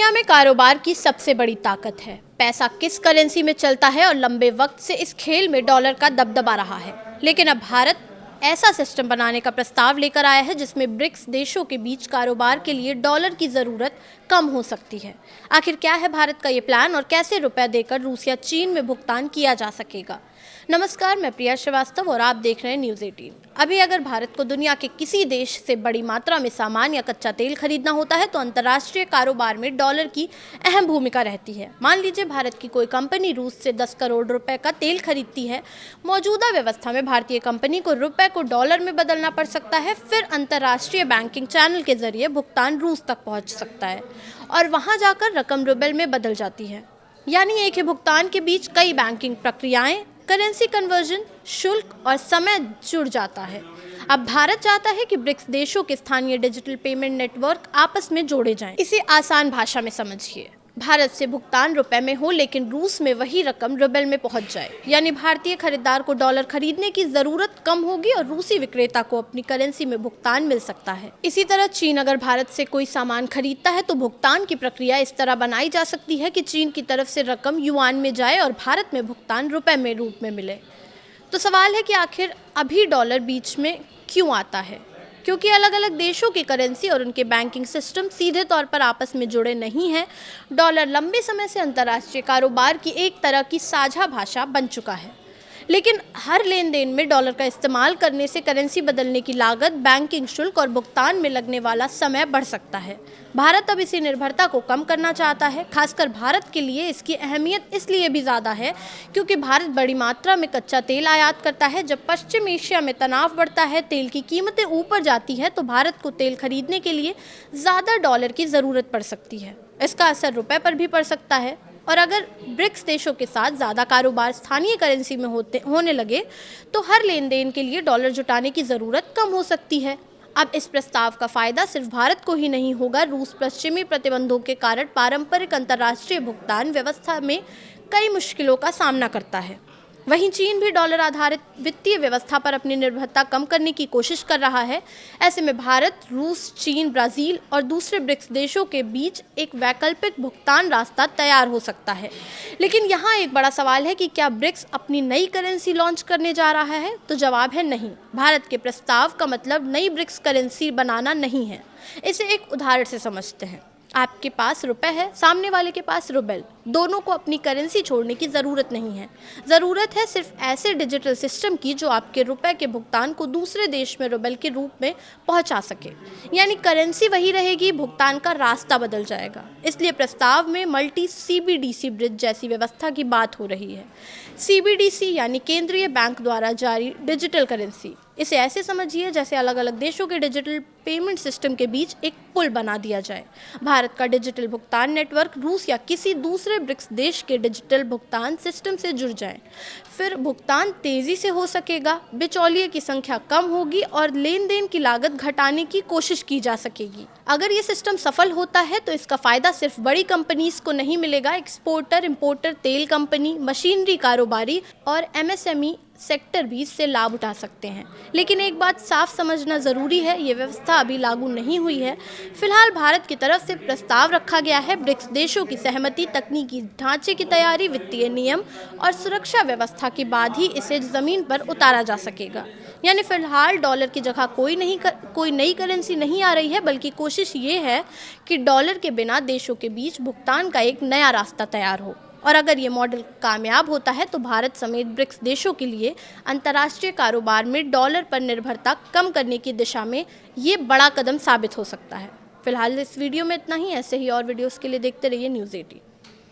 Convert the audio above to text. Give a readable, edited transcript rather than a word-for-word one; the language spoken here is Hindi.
दुनिया में कारोबार की सबसे बड़ी ताकत है पैसा किस करेंसी में चलता है और लंबे वक्त से इस खेल में डॉलर का दबदबा रहा है। लेकिन अब भारत ऐसा सिस्टम बनाने का प्रस्ताव लेकर आया है जिसमें ब्रिक्स देशों के बीच कारोबार के लिए डॉलर की ज़रूरत कम हो सकती है। आखिर क्या है भारत का ये प्लान और कैसे रुपए देकर रूस या चीन में भुगतान किया जा सकेगा। नमस्कार, मैं प्रिया श्रीवास्तव और आप देख रहे हैं न्यूज़ 18। अभी अगर भारत को दुनिया के किसी देश से बड़ी मात्रा में सामान या कच्चा तेल खरीदना होता है तो अंतर्राष्ट्रीय कारोबार में डॉलर की अहम भूमिका रहती है। मान लीजिए भारत की कोई कंपनी रूस से 10 करोड़ रुपए का तेल खरीदती है। मौजूदा व्यवस्था में भारतीय कंपनी को रुपए को डॉलर में बदलना पड़ सकता है, फिर अंतर्राष्ट्रीय बैंकिंग चैनल के जरिए भुगतान रूस तक पहुँच सकता है और वहाँ जाकर रकम रुबल में बदल जाती है। यानी एक ही भुगतान के बीच कई बैंकिंग प्रक्रियाएं, करेंसी कन्वर्जन, शुल्क और समय जुड़ जाता है। अब भारत चाहता है कि ब्रिक्स देशों के स्थानीय डिजिटल पेमेंट नेटवर्क आपस में जोड़े जाएं। इसे आसान भाषा में समझिए, भारत से भुगतान रुपए में हो लेकिन रूस में वही रकम रुबल में पहुंच जाए। यानी भारतीय खरीदार को डॉलर खरीदने की जरूरत कम होगी और रूसी विक्रेता को अपनी करेंसी में भुगतान मिल सकता है। इसी तरह चीन अगर भारत से कोई सामान खरीदता है तो भुगतान की प्रक्रिया इस तरह बनाई जा सकती है कि चीन की तरफ से रकम युआन में जाए और भारत में भुगतान रुपए में रूप में मिले। तो सवाल है कि आखिर अभी डॉलर बीच में क्यों आता है? क्योंकि अलग अलग देशों की करेंसी और उनके बैंकिंग सिस्टम सीधे तौर पर आपस में जुड़े नहीं हैं। डॉलर लंबे समय से अंतर्राष्ट्रीय कारोबार की एक तरह की साझा भाषा बन चुका है, लेकिन हर लेन देन में डॉलर का इस्तेमाल करने से करेंसी बदलने की लागत, बैंकिंग शुल्क और भुगतान में लगने वाला समय बढ़ सकता है। भारत अब इसी निर्भरता को कम करना चाहता है। खासकर भारत के लिए इसकी अहमियत इसलिए भी ज़्यादा है क्योंकि भारत बड़ी मात्रा में कच्चा तेल आयात करता है। जब पश्चिम एशिया में तनाव बढ़ता है, तेल की कीमतें ऊपर जाती हैं, तो भारत को तेल खरीदने के लिए ज़्यादा डॉलर की ज़रूरत पड़ सकती है। इसका असर रुपए पर भी पड़ सकता है और अगर ब्रिक्स देशों के साथ ज़्यादा कारोबार स्थानीय करेंसी में होने लगे तो हर लेन देन के लिए डॉलर जुटाने की ज़रूरत कम हो सकती है। अब इस प्रस्ताव का फ़ायदा सिर्फ भारत को ही नहीं होगा। रूस पश्चिमी प्रतिबंधों के कारण पारंपरिक अंतर्राष्ट्रीय भुगतान व्यवस्था में कई मुश्किलों का सामना करता है। वहीं चीन भी डॉलर आधारित वित्तीय व्यवस्था पर अपनी निर्भरता कम करने की कोशिश कर रहा है। ऐसे में भारत, रूस, चीन, ब्राज़ील और दूसरे ब्रिक्स देशों के बीच एक वैकल्पिक भुगतान रास्ता तैयार हो सकता है। लेकिन यहाँ एक बड़ा सवाल है कि क्या ब्रिक्स अपनी नई करेंसी लॉन्च करने जा रहा है? तो जवाब है नहीं। भारत के प्रस्ताव का मतलब नई ब्रिक्स करेंसी बनाना नहीं है। इसे एक उदाहरण से समझते हैं। आपके पास रुपए है, सामने वाले के पास रुबल। दोनों को अपनी करेंसी छोड़ने की ज़रूरत नहीं है। ज़रूरत है सिर्फ ऐसे डिजिटल सिस्टम की जो आपके रुपए के भुगतान को दूसरे देश में रुबल के रूप में पहुंचा सके। यानी करेंसी वही रहेगी, भुगतान का रास्ता बदल जाएगा। इसलिए प्रस्ताव में मल्टी CBDC ब्रिज जैसी व्यवस्था की बात हो रही है। CBDC यानी केंद्रीय बैंक द्वारा जारी डिजिटल करेंसी। इसे ऐसे समझिए जैसे अलग अलग देशों के डिजिटल पेमेंट सिस्टम के बीच एक पुल बना दिया जाए। भारत का डिजिटल भुगतान नेटवर्क रूस या किसी दूसरे ब्रिक्स देश के डिजिटल भुगतान सिस्टम से जुड़ जाए। फिर भुगतान तेज़ी से हो सकेगा, बिचौलिए की संख्या कम होगी और लेन देन की लागत घटाने की कोशिश की जा सकेगी। अगर ये सिस्टम सफल होता है तो इसका फ़ायदा सिर्फ बड़ी कंपनीज को नहीं मिलेगा। एक्सपोर्टर, इंपोर्टर, तेल कंपनी, मशीनरी कारोबारी और MSME सेक्टर भी इससे लाभ उठा सकते हैं। लेकिन एक बात साफ समझना ज़रूरी है, ये व्यवस्था अभी लागू नहीं हुई है। फिलहाल भारत की तरफ से प्रस्ताव रखा गया है। ब्रिक्स देशों की सहमति, तकनीकी ढांचे की तैयारी, वित्तीय नियम और सुरक्षा व्यवस्था के बाद ही इसे ज़मीन पर उतारा जा सकेगा। यानी फिलहाल डॉलर की जगह कोई नई करेंसी नहीं आ रही है, बल्कि कोशिश ये है कि डॉलर के बिना देशों के बीच भुगतान का एक नया रास्ता तैयार हो। और अगर ये मॉडल कामयाब होता है तो भारत समेत ब्रिक्स देशों के लिए अंतर्राष्ट्रीय कारोबार में डॉलर पर निर्भरता कम करने की दिशा में ये बड़ा कदम साबित हो सकता है। फिलहाल इस वीडियो में इतना ही। ऐसे ही और वीडियोस के लिए देखते रहिए न्यूज़ 18।